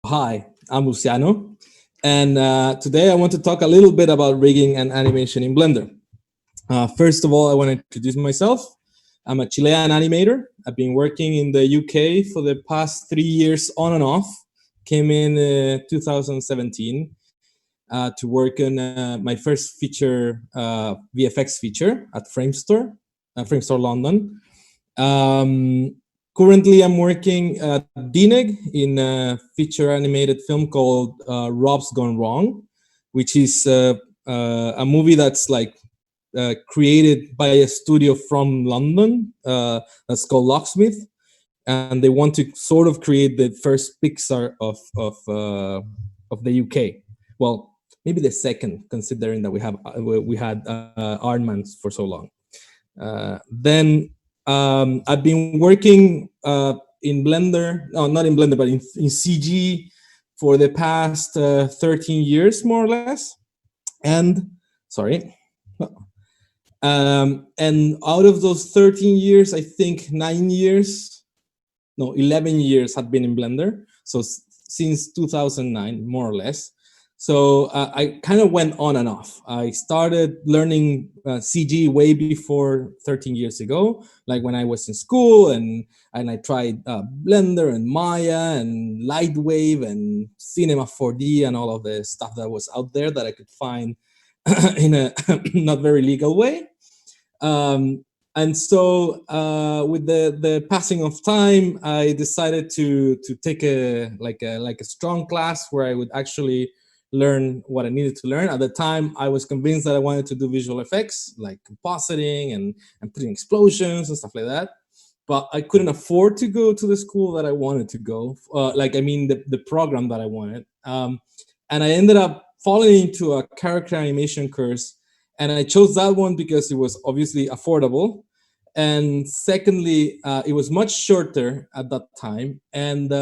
Hi, I'm Luciano, and today I want to talk a little bit about rigging and animation in Blender. First of all, I want to introduce myself. I'm a Chilean animator. I've been working in the UK for the past 3 years on and off. Came in 2017 to work on my first feature, VFX feature at Framestore London. Currently, I'm working at DNEG in a feature animated film called Rob's Gone Wrong, which is a movie that's like created by a studio from London that's called Locksmith, and they want to sort of create the first Pixar of the UK. Well, maybe the second, considering that we had Iron Man for so long. Then I've been working in Blender, no, not in Blender, but in CG for the past 13 years, more or less. And sorry. And out of those 13 years, I think 11 years had been in Blender. So since 2009, more or less. So I kind of went on and off. I started learning CG way before 13 years ago, like when I was in school, and I tried Blender and Maya and Lightwave and Cinema 4D and all of the stuff that was out there that I could find in a not very legal way. And so with the passing of time, I decided to take a strong class where I would actually learn what I needed to learn. At the time, I was convinced that I wanted to do visual effects, like compositing and putting explosions and stuff like that. But I couldn't afford to go to the school that I wanted to go, the program that I wanted. And I ended up falling into a character animation course. And I chose that one because it was obviously affordable. And secondly, it was much shorter at that time. And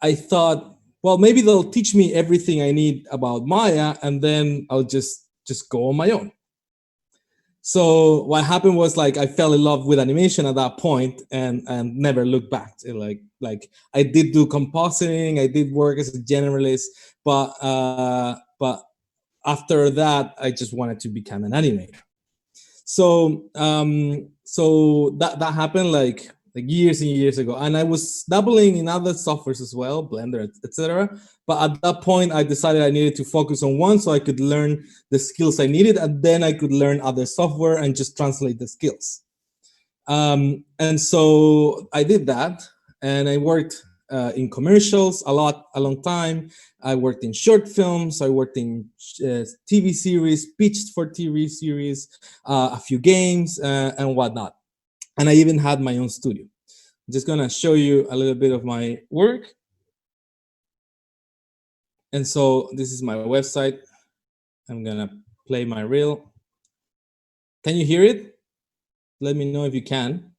I thought, well, maybe they'll teach me everything I need about Maya, and then I'll just go on my own. So what happened was, like, I fell in love with animation at that point and never looked back. Like I did do compositing, I did work as a generalist, but after that, I just wanted to become an animator. So that happened like years and years ago, and I was dabbling in other softwares as well, Blender, etc. But at that point, I decided I needed to focus on one so I could learn the skills I needed, and then I could learn other software and just translate the skills. And so I did that, and I worked in commercials a long time. I worked in short films. I worked in TV series, pitched for TV series, a few games, and whatnot. And I even had my own studio. I'm just gonna show you a little bit of my work. And so this is my website. I'm gonna play my reel. Can you hear it? Let me know if you can.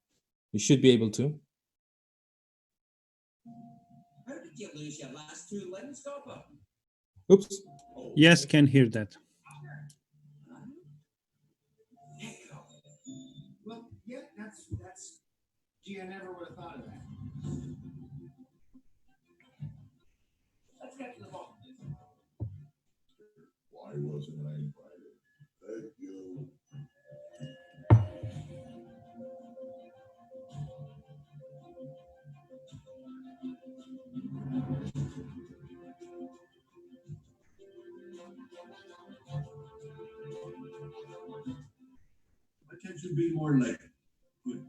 You should be able to. Oops. Yes, can hear that. Well, yeah, that's. Gee, I never would have thought of that. Let's get to the ball. Why wasn't I invited? Thank you. Attention, be more like good.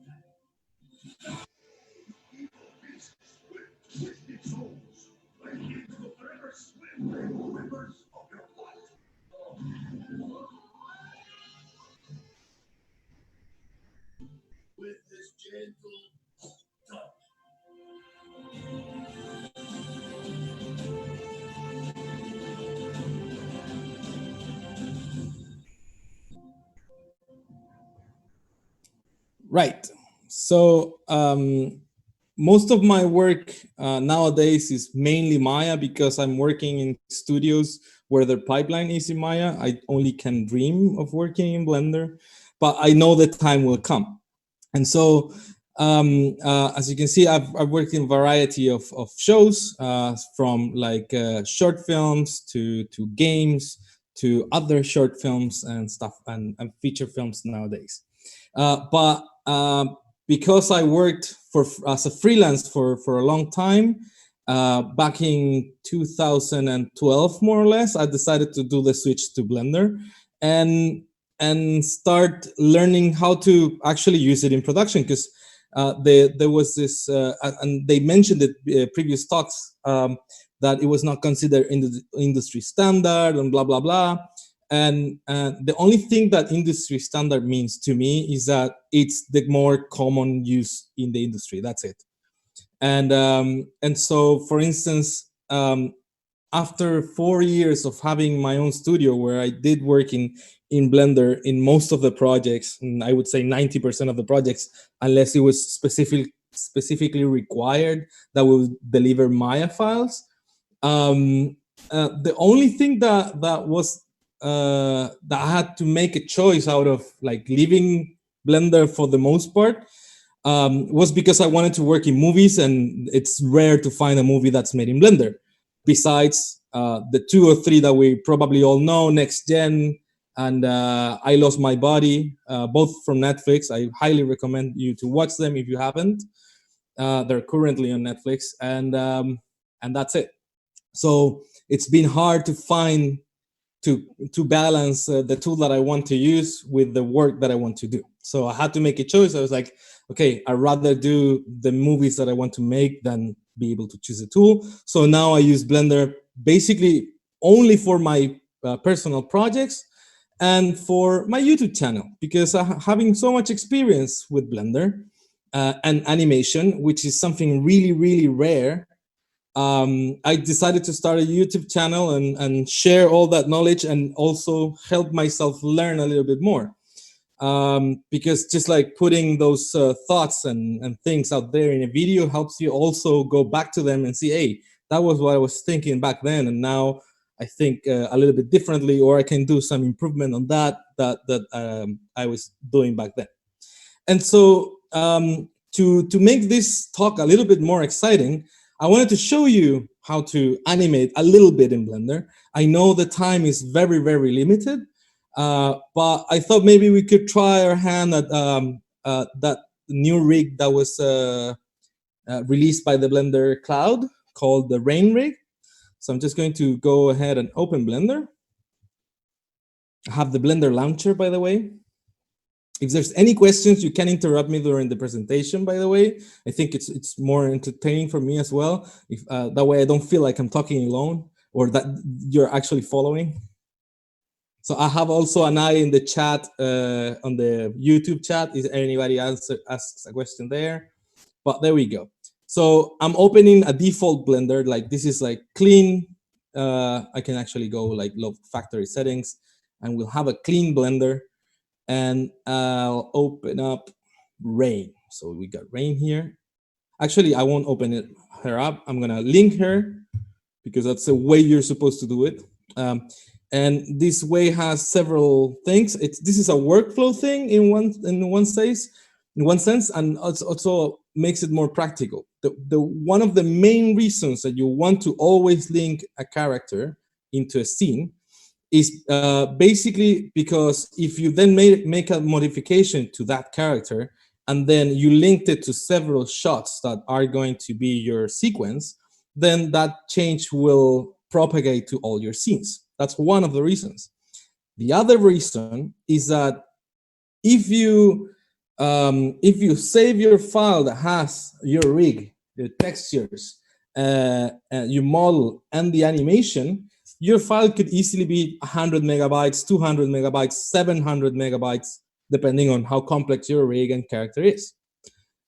Souls, like you will forever swim in the rivers of your blood. With this gentle touch. Right. So most of my work nowadays is mainly Maya because I'm working in studios where their pipeline is in Maya. I only can dream of working in Blender, but I know the time will come. And so As you can see, I've worked in a variety of shows, from like short films to games to other short films and stuff, and feature films nowadays. But because I worked as a freelance for a long time, back in 2012, more or less, I decided to do the switch to Blender and start learning how to actually use it in production. Because there was this, and they mentioned it previous talks, that it was not considered in the industry standard and blah blah blah. And the only thing that industry standard means to me is that it's the more common use in the industry. That's it. And so, for instance, after 4 years of having my own studio where I did work in Blender in most of the projects, and I would say 90% of the projects, unless it was specifically required that we would deliver Maya files. The only thing that was that I had to make a choice out of, like, leaving Blender for the most part, was because I wanted to work in movies, and it's rare to find a movie that's made in Blender. Besides the 2 or 3 that we probably all know, Next Gen and I Lost My Body, both from Netflix. I highly recommend you to watch them if you haven't. They're currently on Netflix, and that's it. So it's been hard to find to balance the tool that I want to use with the work that I want to do. So I had to make a choice. I was like, okay, I'd rather do the movies that I want to make than be able to choose a tool. So now I use Blender basically only for my personal projects and for my YouTube channel, because having so much experience with Blender and animation, which is something really, really rare, I decided to start a YouTube channel and share all that knowledge, and also help myself learn a little bit more. Because just like putting those thoughts and things out there in a video helps you also go back to them and see, hey, that was what I was thinking back then, and now I think a little bit differently, or I can do some improvement on that I was doing back then. And so to make this talk a little bit more exciting, I wanted to show you how to animate a little bit in Blender. I know the time is very, very limited, but I thought maybe we could try our hand at that new rig that was released by the Blender Cloud called the Rain rig. So I'm just going to go ahead and open Blender. I have the Blender launcher, by the way. If there's any questions, you can interrupt me during the presentation, by the way. I think it's more entertaining for me as well. If that way I don't feel like I'm talking alone, or that you're actually following. So I have also an eye in the chat, on the YouTube chat, if anybody asks a question there. But there we go. So I'm opening a default Blender, like this is like clean. I can actually go like low factory settings, and we'll have a clean Blender. And I'll open up Rain. So we got Rain here. Actually, I won't open her up. I'm gonna link her because that's the way you're supposed to do it. And this way has several things. This is a workflow thing in one sense, and also makes it more practical. The one of the main reasons that you want to always link a character into a scene is basically because if you then make a modification to that character, and then you linked it to several shots that are going to be your sequence, then that change will propagate to all your scenes. That's one of the reasons. The other reason is that if you save your file that has your rig, your textures, your model, and the animation, your file could easily be 100 megabytes, 200 megabytes, 700 megabytes, depending on how complex your rig and character is.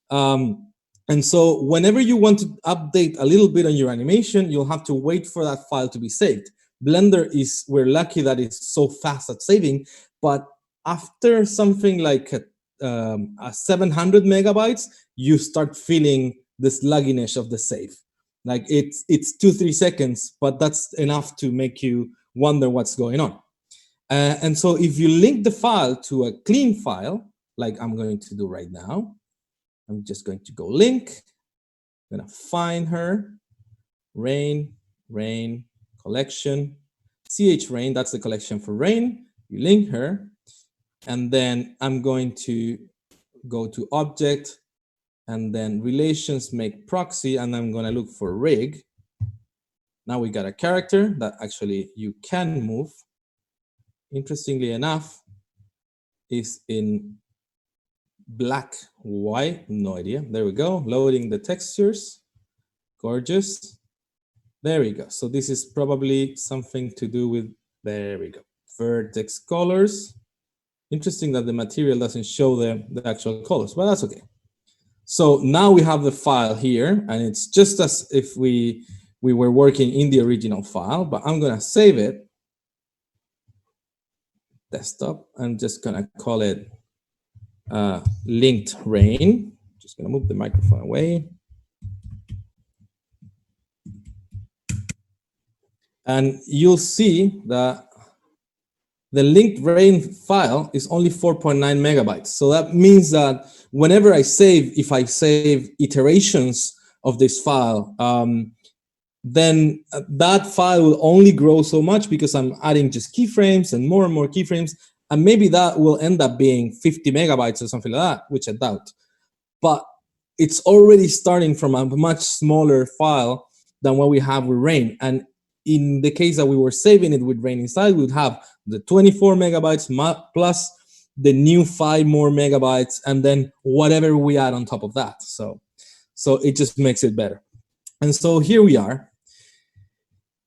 And so whenever you want to update a little bit on your animation, you'll have to wait for that file to be saved. Blender we're lucky that it's so fast at saving, but after something like a 700 megabytes, you start feeling the sluggishness of the save. Like it's 2-3 seconds, but that's enough to make you wonder what's going on. And so if you link the file to a clean file, like I'm going to do right now, I'm just going to go link. I'm gonna find her. Rain, rain, collection. Rain, that's the collection for rain. You link her. And then I'm going to go to object and then relations make proxy, and I'm gonna look for rig. Now we got a character that actually you can move. Interestingly enough, is in black, white, no idea. There we go, loading the textures. Gorgeous. There we go. So this is probably something to do with, there we go, vertex colors. Interesting that the material doesn't show the actual colors, but that's okay. So now we have the file here, and it's just as if we were working in the original file, but I'm gonna save it, desktop. I'm just gonna call it linked rain. Just gonna move the microphone away. And you'll see that the linked rain file is only 4.9 megabytes. So that means that whenever I save, if I save iterations of this file, then that file will only grow so much because I'm adding just keyframes and more keyframes. And maybe that will end up being 50 megabytes or something like that, which I doubt. But it's already starting from a much smaller file than what we have with rain. And in the case that we were saving it with rain inside, we would have the 24 megabytes plus the new 5 more megabytes, and then whatever we add on top of that. So it just makes it better. And so here we are.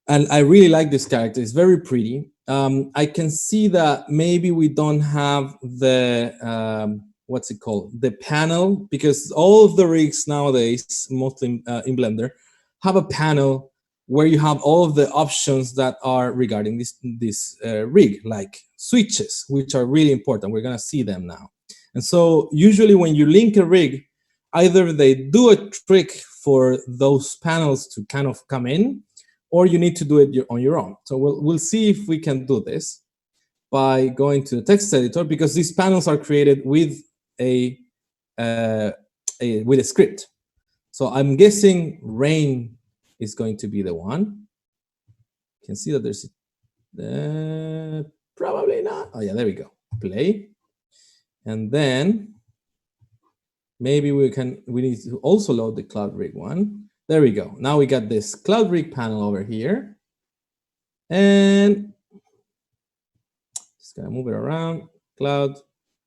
And I really like this character. It's very pretty. I can see that maybe we don't have the, what's it called? The panel, because all of the rigs nowadays, mostly in Blender, have a panel where you have all of the options that are regarding this rig, like switches, which are really important. We're gonna see them now. And so usually when you link a rig, either they do a trick for those panels to kind of come in, or you need to do it on your own. So we'll see if we can do this by going to the text editor, because these panels are created with a script. So I'm guessing rain is going to be the one. You can see that there's probably not. Oh yeah, there we go. Play, and then maybe we need to also load the cloud rig one. There we go. Now we got this cloud rig panel over here, and just gonna move it around. Cloud,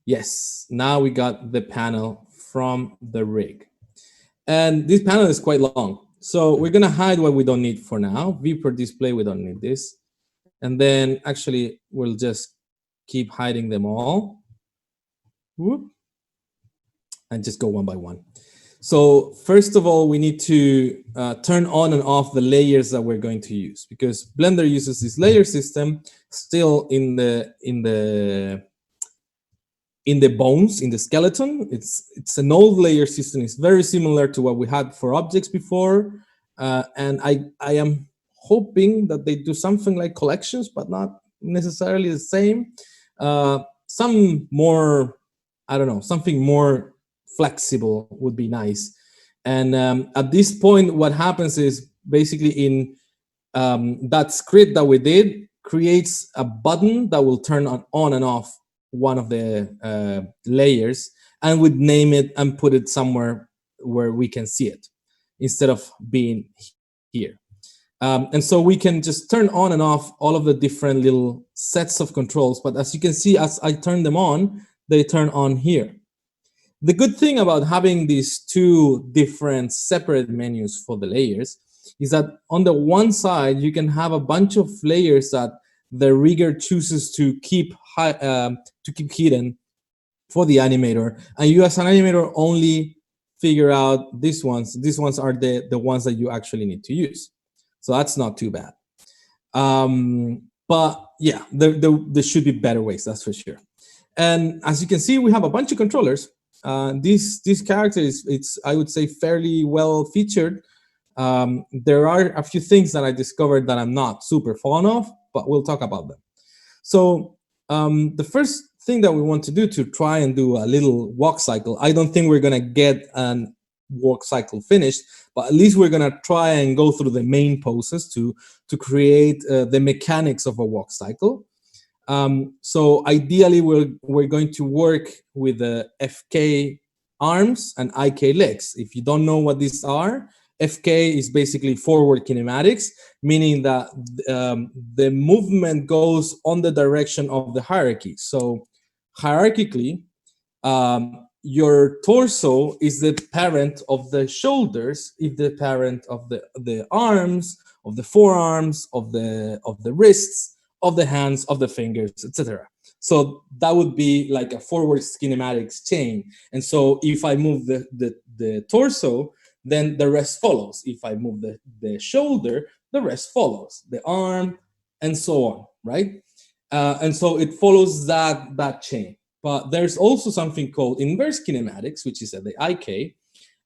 yes. Now we got the panel from the rig, and this panel is quite long. So we're gonna hide what we don't need for now. Viewport display, we don't need this, and then actually we'll just keep hiding them all. Whoop. And just go one by one. So first of all, we need to turn on and off the layers that we're going to use, because Blender uses this layer system still in the bones, in the skeleton. It's an old layer system. It's very similar to what we had for objects before, and I am hoping that they do something like collections, but not necessarily the same. Some more, I don't know, something more flexible would be nice. And at this point, what happens is basically in that script that we did creates a button that will turn on and off one of the layers, and would name it and put it somewhere where we can see it instead of being here. And so we can just turn on and off all of the different little sets of controls. But as you can see, as I turn them on, they turn on here. The good thing about having these two different separate menus for the layers is that on the one side, you can have a bunch of layers that the rigger chooses to keep hidden for the animator, and you as an animator only figure out these ones. These ones are the ones that you actually need to use. So that's not too bad. But yeah, there should be better ways, that's for sure. And as you can see, we have a bunch of controllers. This character is, I would say, fairly well featured. There are a few things that I discovered that I'm not super fond of, but we'll talk about them. So the first thing that we want to do to try and do a little walk cycle, I don't think we're going to get an walk cycle finished, but at least we're going to try and go through the main poses to create the mechanics of a walk cycle. So ideally, we're going to work with the FK arms and IK legs. If you don't know what these are, FK is basically forward kinematics, meaning that the movement goes on the direction of the hierarchy. So hierarchically, your torso is the parent of the shoulders, is the parent of the arms, of the forearms, of the wrists, of the hands, of the fingers, etc. So that would be like a forward kinematics chain. And so if I move the torso, then the rest follows. If I move the shoulder, the rest follows, the arm, and so on, right? And so it follows that chain. But there's also something called inverse kinematics, which is at the IK.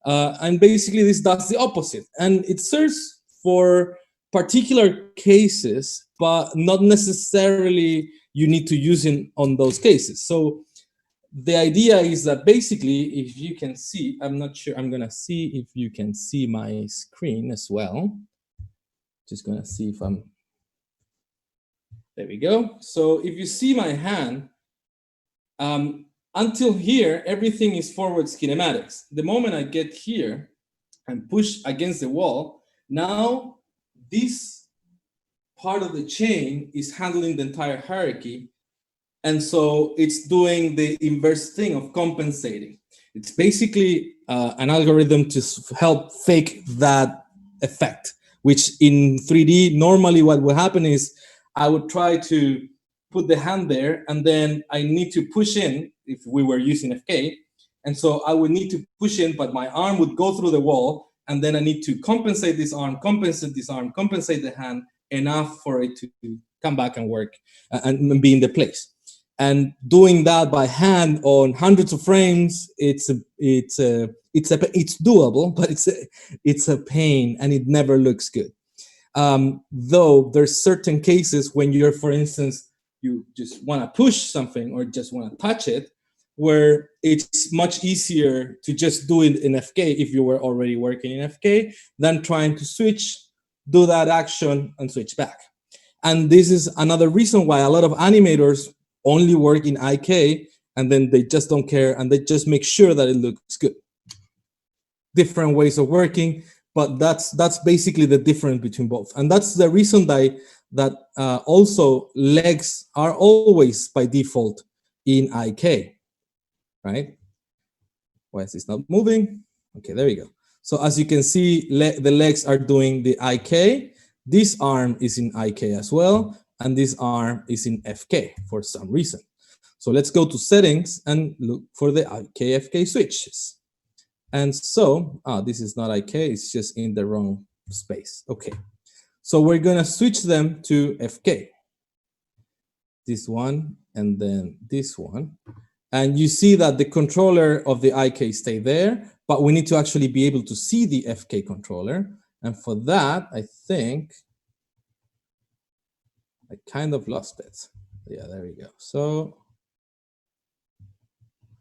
And basically this does the opposite. And it serves for particular cases, but not necessarily you need to use it on those cases. So the idea is that basically, if you can see, I'm not sure, I'm gonna see if you can see my screen as well. Just gonna see if there we go. So if you see my hand, until here, everything is forwards kinematics. The moment I get here and push against the wall, now this part of the chain is handling the entire hierarchy. And so it's doing the inverse thing of compensating. It's basically an algorithm to help fake that effect, which in 3D, normally what would happen is I would try to put the hand there, and then I need to push in if we were using FK. And so I would need to push in, but my arm would go through the wall, and then I need to compensate this arm, compensate this arm, compensate the hand enough for it to come back and work and be in the place. And doing that by hand on hundreds of frames, it's doable, but it's a pain, and it never looks good. Though there's certain cases when you're, for instance, you just want to push something or just want to touch it, where it's much easier to just do it in FK if you were already working in FK than trying to switch, do that action, and switch back. And this is another reason why a lot of animators only work in IK, and then they just don't care, and they just make sure that it looks good. Different ways of working, but that's basically the difference between both. And that's the reason that also legs are always by default in IK, right? Why is this not moving? Okay, there we go. So as you can see, the legs are doing the IK. This arm is in IK as well, and this arm is in FK for some reason. So let's go to settings and look for the IK-FK switches. And so, this is not IK, it's just in the wrong space. Okay, so we're gonna switch them to FK. This one, and then this one. And you see that the controller of the IK stay there, but we need to actually be able to see the FK controller. And for that, I think I kind of lost it. Yeah, there we go. So,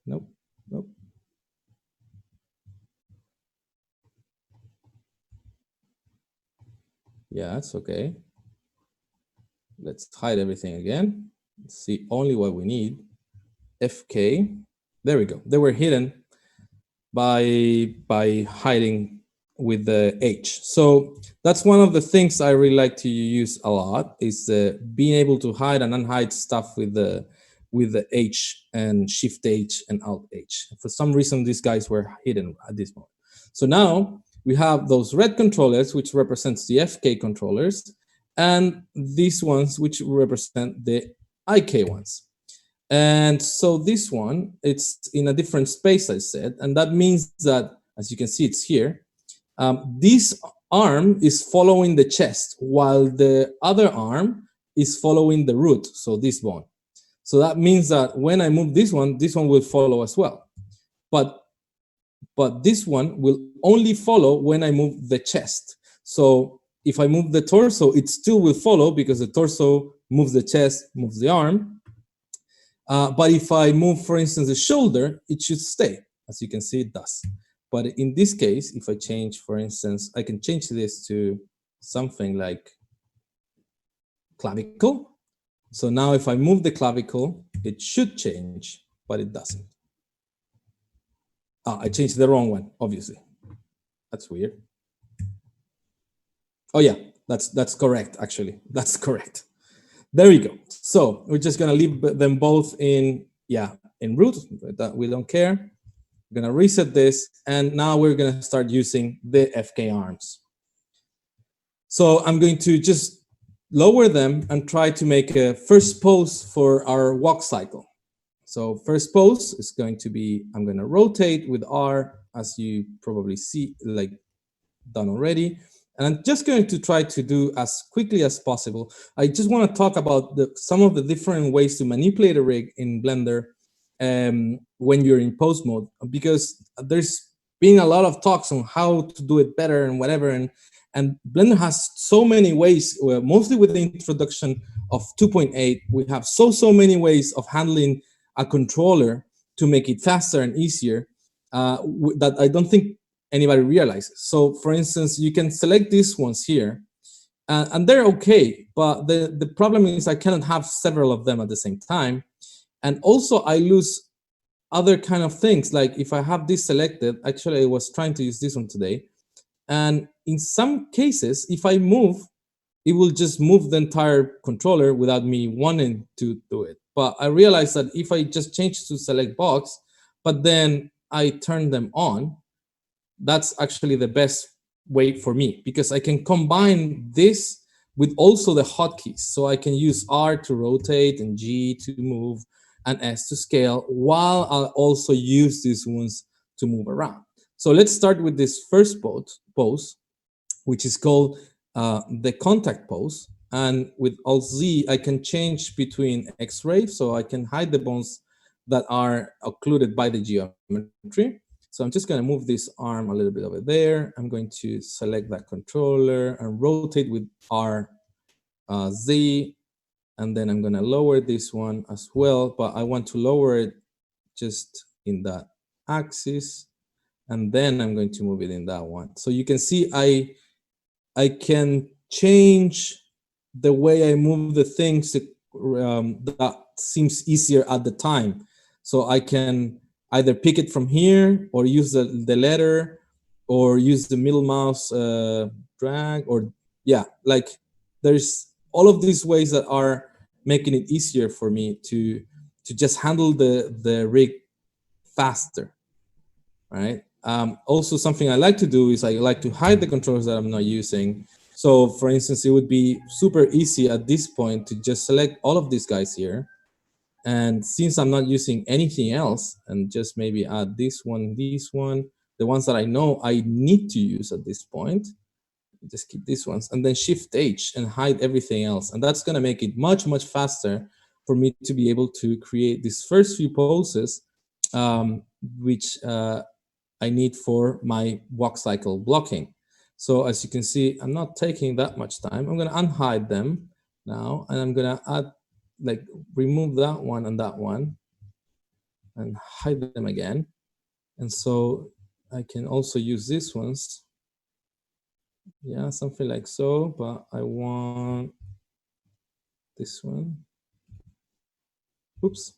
nope. Yeah, that's okay. Let's hide everything again. Let's see only what we need. FK, there we go. They were hidden by hiding with the H. So that's one of the things I really like to use a lot, is being able to hide and unhide stuff with the H and Shift H and Alt H. For some reason, these guys were hidden at this moment. So now we have those red controllers, which represents the FK controllers, and these ones, which represent the IK ones. And so this one, it's in a different space, I said, and that means that, as you can see, it's here. This arm is following the chest, while the other arm is following the root, so this bone. So that means that when I move this one will follow as well. But this one will only follow when I move the chest. So if I move the torso, it still will follow because the torso moves the chest, moves the arm. But if I move, for instance, the shoulder, it should stay. As you can see, it does. But in this case, if I change, for instance, I can change this to something like clavicle. So now if I move the clavicle, it should change, but it doesn't. I changed the wrong one, obviously. That's weird. Oh yeah, that's correct, actually. That's correct. There we go. So we're just gonna leave them both in root. We don't care. We're gonna reset this, and now we're gonna start using the FK arms. So I'm going to just lower them and try to make a first pose for our walk cycle. So first pose is going to be, I'm gonna rotate with R, as you probably see, like done already. And I'm just going to try to do as quickly as possible. I just want to talk about some of the different ways to manipulate a rig in Blender when you're in pose mode, because there's been a lot of talks on how to do it better and whatever. And Blender has so many ways, mostly with the introduction of 2.8, we have so many ways of handling a controller to make it faster and easier that I don't think anybody realizes. So for instance, you can select these ones here and they're okay, but the problem is I cannot have several of them at the same time. And also I lose other kind of things. Like if I have this selected, actually I was trying to use this one today. And in some cases, if I move, it will just move the entire controller without me wanting to do it. But I realized that if I just change to select box, but then I turn them on, that's actually the best way for me, because I can combine this with also the hotkeys. So I can use R to rotate and G to move and S to scale, while I'll also use these ones to move around. So let's start with this first pose, which is called the contact pose. And with Alt Z, I can change between X-ray, so I can hide the bones that are occluded by the geometry. So I'm just going to move this arm a little bit over there. I'm going to select that controller and rotate with R Z, and then I'm going to lower this one as well, but I want to lower it just in that axis, and then I'm going to move it in that one. So you can see I can change the way I move the things that seems easier at the time. So I can either pick it from here or use the letter or use the middle mouse drag, or like there's all of these ways that are making it easier for me to just handle the rig faster, right? Also, something I like to do is I like to hide the controllers that I'm not using. So for instance, it would be super easy at this point to just select all of these guys here. And since I'm not using anything else, and just maybe add this one, the ones that I know I need to use at this point, just keep these ones, and then Shift H and hide everything else. And that's gonna make it much faster for me to be able to create these first few poses, which I need for my walk cycle blocking. So as you can see, I'm not taking that much time. I'm gonna unhide them now, and I'm gonna add, like, remove that one and hide them again. And so I can also use these ones. Yeah, something like so, but I want this one. Oops.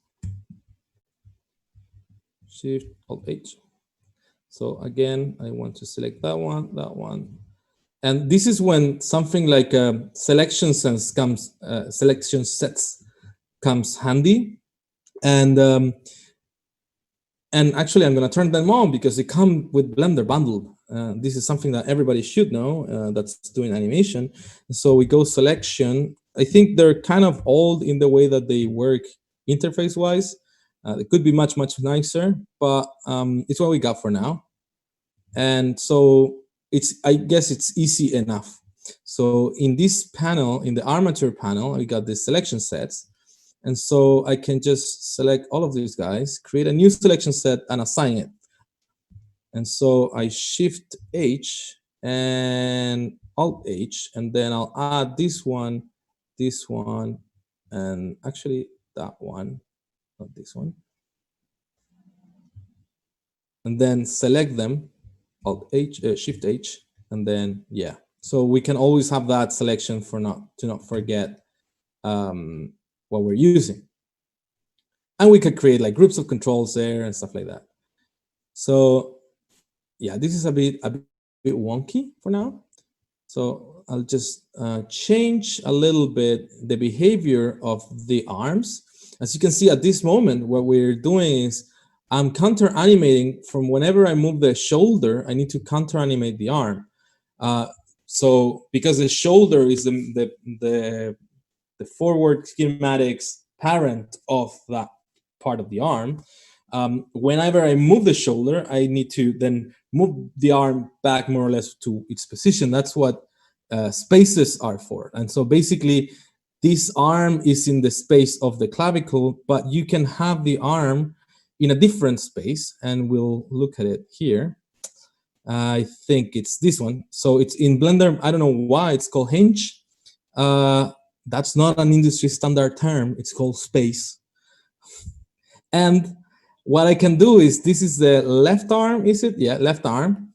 Shift Alt H. So again, I want to select that one. And this is when something like selection sets comes handy. And actually, I'm going to turn them on because they come with Blender bundled. This is something that everybody should know that's doing animation. So we go selection. I think they're kind of old in the way that they work interface-wise. It could be much nicer, but it's what we got for now. And so I guess it's easy enough. So in this panel, in the armature panel, we got the selection sets. And so I can just select all of these guys, create a new selection set, and assign it. And so I Shift H and Alt H, and then I'll add this one, and actually that one. not this one. And then select them, Alt H, Shift H, and then yeah. So we can always have that selection for not forget what we're using. And we could create like groups of controls there and stuff like that. So yeah, this is a bit wonky for now. So I'll just change a little bit the behavior of the arms. As you can see at this moment, what we're doing is I'm counter animating from whenever I move the shoulder, I need to counter animate the arm. So because the shoulder is the forward kinematics parent of that part of the arm, whenever I move the shoulder, I need to then move the arm back more or less to its position. That's what spaces are for. And so basically, this arm is in the space of the clavicle, but you can have the arm in a different space, and we'll look at it here. I think it's this one. So it's in Blender. I don't know why it's called hinge. That's not an industry standard term. It's called space. And what I can do is, this is the left arm, is it? Yeah, left arm.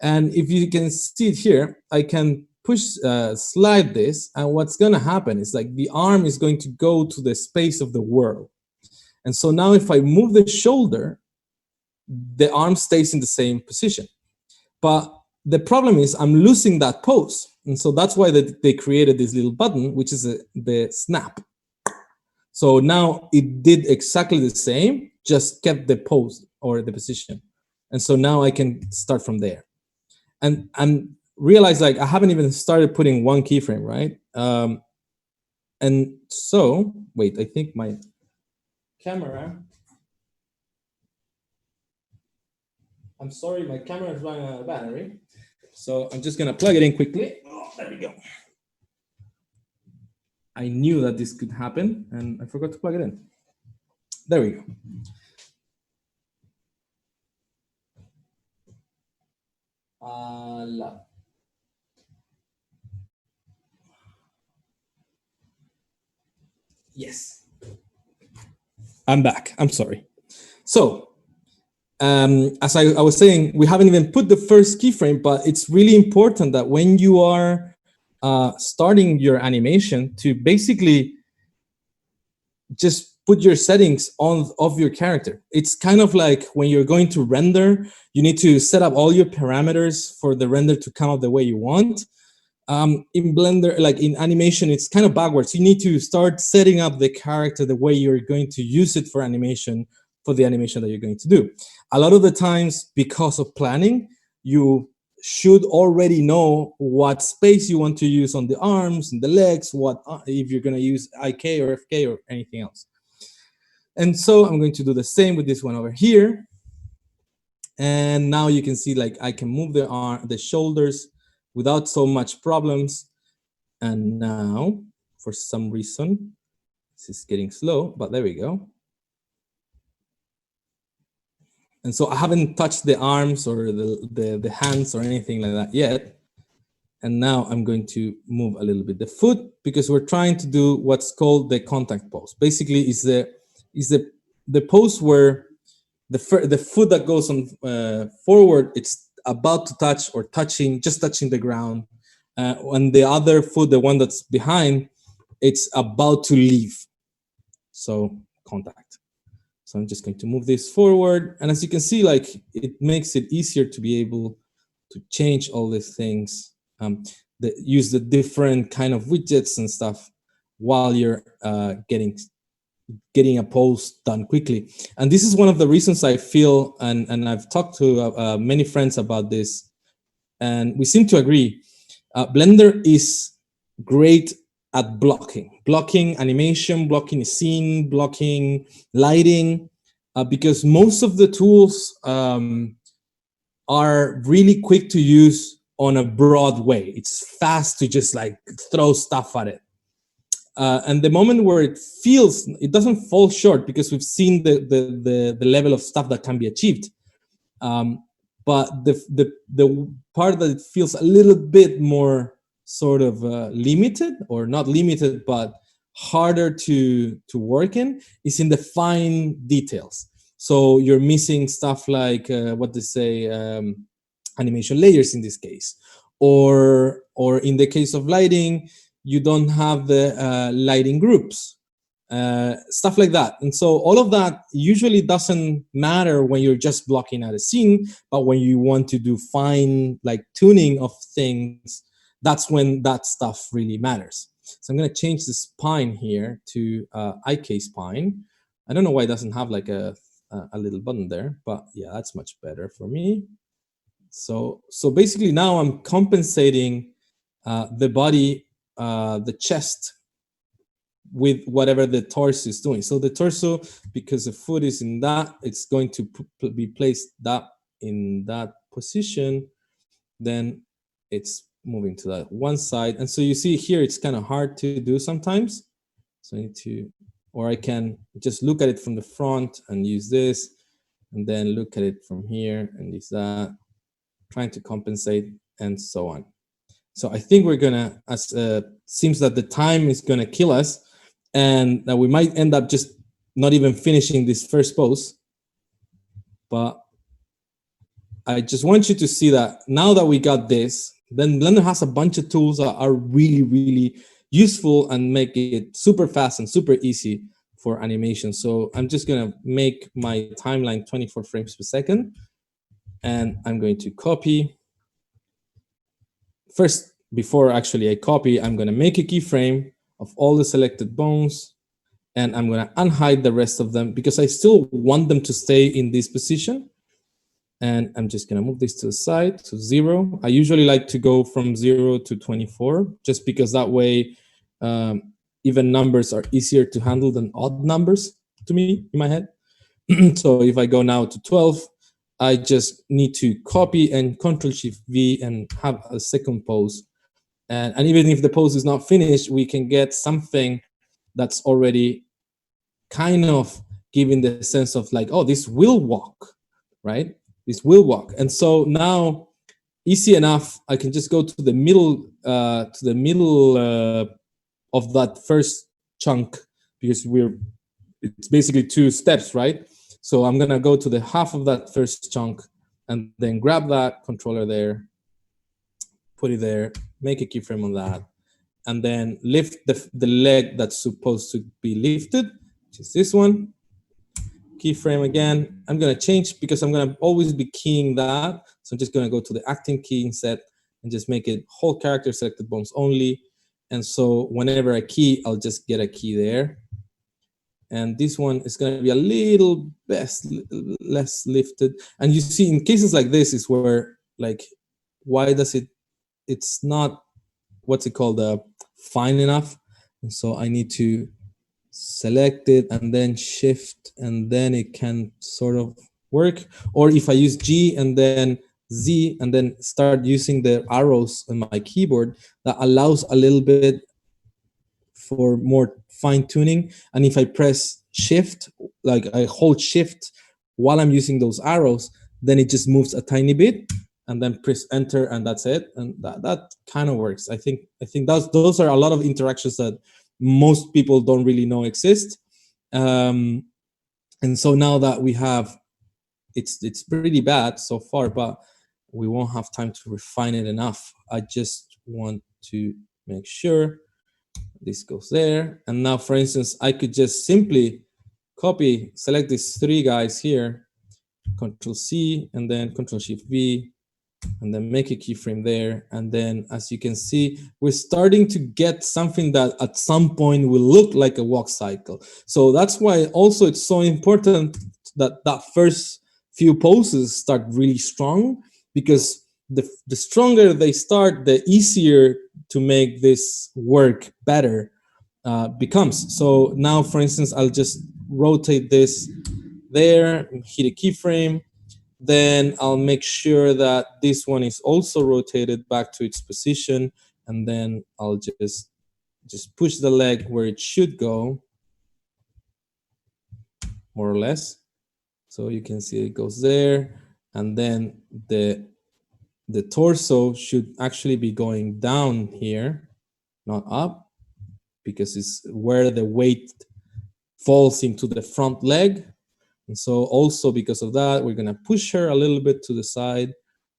And if you can see it here, I can push, slide this, and what's gonna happen is like the arm is going to go to the space of the world. And so now if I move the shoulder, the arm stays in the same position. But the problem is I'm losing that pose. And so that's why they created this little button, which is the snap. So now it did exactly the same, just kept the pose or the position. And so now I can start from there. And realize like I haven't even started putting one keyframe, right? And so, wait, I think my camera, I'm sorry, my camera is running out of battery. So I'm just gonna plug it in quickly. Oh, there we go. I knew that this could happen and I forgot to plug it in. There we go. Yes. I'm back. I'm sorry. So, as I was saying, we haven't even put the first keyframe, but it's really important that when you are starting your animation to basically just put your settings of your character. It's kind of like when you're going to render, you need to set up all your parameters for the render to come out the way you want. In Blender, like in animation, it's kind of backwards. You need to start setting up the character the way you're going to use it for animation, for the animation that you're going to do. A lot of the times, because of planning, you should already know what space you want to use on the arms and the legs, what if you're going to use IK or FK or anything else. And so I'm going to do the same with this one over here. And now you can see like I can move the shoulders without so much problems. And now, for some reason, this is getting slow, but there we go. And so I haven't touched the arms or the hands or anything like that yet. And now I'm going to move a little bit the foot, because we're trying to do what's called the contact pose. Basically, is the pose where the foot that goes on forward, it's about to touch or just touching the ground. And the other foot, the one that's behind, it's about to leave. So contact. So I'm just going to move this forward. And as you can see, like it makes it easier to be able to change all these things, use the different kind of widgets and stuff while you're getting a pose done quickly. And this is one of the reasons I feel, and I've talked to many friends about this, and we seem to agree, Blender is great at blocking animation, blocking a scene, blocking lighting, because most of the tools are really quick to use on a broad way. It's fast to just like throw stuff at it. And the moment where it doesn't fall short, because we've seen the level of stuff that can be achieved. But the part that it feels a little bit more sort of limited, or not limited, but harder to work in is in the fine details. So you're missing stuff like what they say, animation layers in this case, or in the case of lighting, you don't have the lighting groups, stuff like that. And so all of that usually doesn't matter when you're just blocking out a scene, but when you want to do fine like tuning of things, that's when that stuff really matters. So I'm going to change the spine here to IK spine. I don't know why it doesn't have like a little button there, but yeah, that's much better for me. So basically now I'm compensating the body, the chest, with whatever the torso is doing. So the torso, because the foot is in that, it's going to be placed that in that position. Then it's moving to that one side. And so you see here, it's kind of hard to do sometimes. So I need to, or I can just look at it from the front and use this, and then look at it from here and use that, trying to compensate and so on. So I think we're gonna, as seems that the time is gonna kill us, and that we might end up just not even finishing this first pose. But I just want you to see that now that we got this, then Blender has a bunch of tools that are really, really useful and make it super fast and super easy for animation. So I'm just gonna make my timeline 24 frames per second, and I'm going to copy. First, before actually I copy, I'm gonna make a keyframe of all the selected bones, and I'm gonna unhide the rest of them because I still want them to stay in this position. And I'm just gonna move this to the side to 0. I usually like to go from 0 to 24, just because that way even numbers are easier to handle than odd numbers to me in my head. So if I go now to 12, I just need to copy and Control-Shift-V and have a second pose. And even if the pose is not finished, we can get something that's already kind of giving the sense of like, oh, this will walk, right? This will walk. And so now, easy enough, I can just go to the middle of that first chunk, because it's basically 2 steps, right? So I'm gonna go to the half of that first chunk and then grab that controller there, put it there, make a keyframe on that, and then lift the leg that's supposed to be lifted, which is this one. Keyframe again. I'm gonna change because I'm gonna always be keying that. So I'm just gonna go to the acting key instead and just make it whole character selected bones only. And so whenever I key, I'll just get a key there. And this one is gonna be a little less lifted. And you see in cases like this is where like, why does it's not, what's it called, fine enough. And so I need to select it and then shift, and then it can sort of work. Or if I use G and then Z and then start using the arrows on my keyboard, that allows a little bit for more fine tuning. And if I press shift, like I hold shift while I'm using those arrows, then it just moves a tiny bit, and then press enter, and that's it. And that kind of works. I think those are a lot of interactions that most people don't really know exist. And so now that we have, it's pretty bad so far, but we won't have time to refine it enough. I just want to make sure this goes there. And now, for instance, I could just simply copy, select these 3 guys here, Control C, and then Control Shift V, and then make a keyframe there. And then, as you can see, we're starting to get something that at some point will look like a walk cycle. So that's why also it's so important that that first few poses start really strong, because the stronger they start, the easier to make this work better becomes. So now, for instance, I'll just rotate this there, hit a keyframe. Then I'll make sure that this one is also rotated back to its position, and then I'll just push the leg where it should go, more or less. So you can see it goes there, and then the torso should actually be going down here, not up. because it's where the weight falls into the front leg. And so also because of that, we're gonna push her a little bit to the side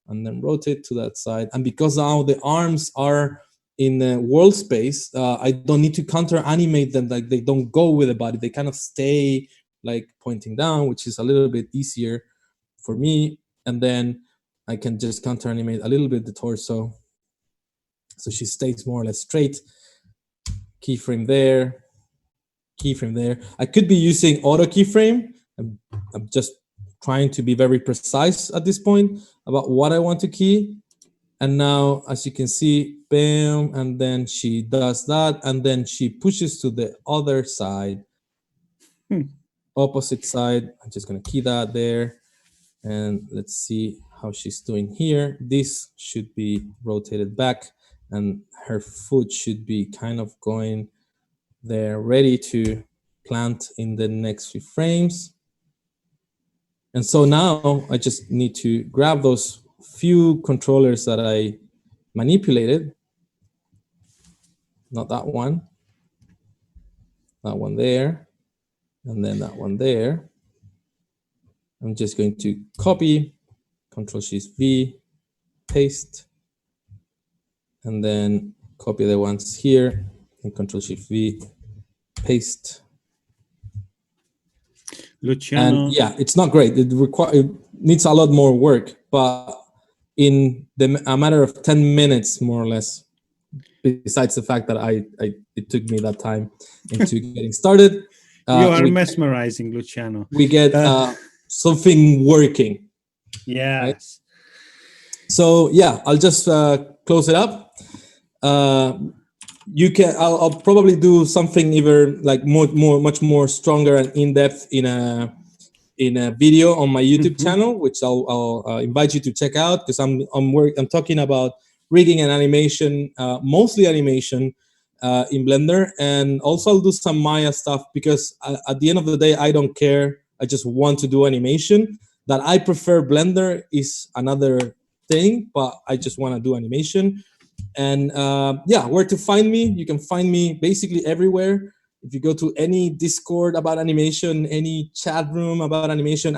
and then rotate to that side. And because now the arms are in the world space, I don't need to counter animate them, like they don't go with the body. They kind of stay like pointing down, which is a little bit easier for me. And then I can just counter animate a little bit the torso, so she stays more or less straight. Keyframe there, keyframe there. I could be using auto keyframe. I'm just trying to be very precise at this point about what I want to key. And now, as you can see, bam, and then she does that, and then she pushes to the other side, opposite side. I'm just gonna key that there, and let's see how she's doing here. This should be rotated back, and her foot should be kind of going there, ready to plant in the next few frames. And so now I just need to grab those few controllers that I manipulated. Not that one there, and then that one there. I'm just going to copy, Control-Shift-V, paste, and then copy the ones here, and Control-Shift-V, paste. Luciano. And yeah, it's not great. It needs a lot more work, but in a matter of 10 minutes, more or less, besides the fact that it took me that time into getting started. You are mesmerizing, Luciano. We get something working. Yes. Right? So yeah, I'll just close it up. I'll probably do something either like much more stronger and in depth in a video on my YouTube channel, which I'll invite you to check out, because I'm talking about rigging and animation, mostly animation in Blender, and also I'll do some Maya stuff, because at the end of the day, I don't care. I just want to do animation. That I prefer Blender is another thing, but I just want to do animation. And yeah, where to find me? You can find me basically everywhere. If you go to any Discord about animation, any chat room about animation,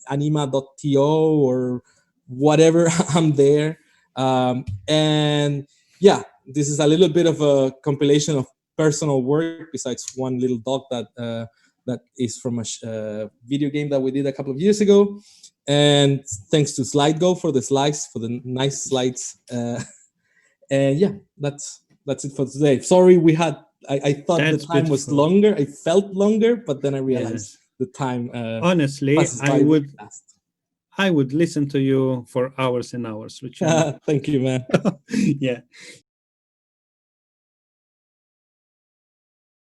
anima.to or whatever, I'm there. And yeah, this is a little bit of a compilation of personal work, besides one little dog that is from a video game that we did a couple of years ago. And thanks to SlideGo for the slides, for the nice slides. And yeah, that's it for today. Sorry, I thought the time was longer. I felt longer, but then I realized the time. Honestly, I would listen to you for hours and hours, Luciano. Thank you, man. Yeah,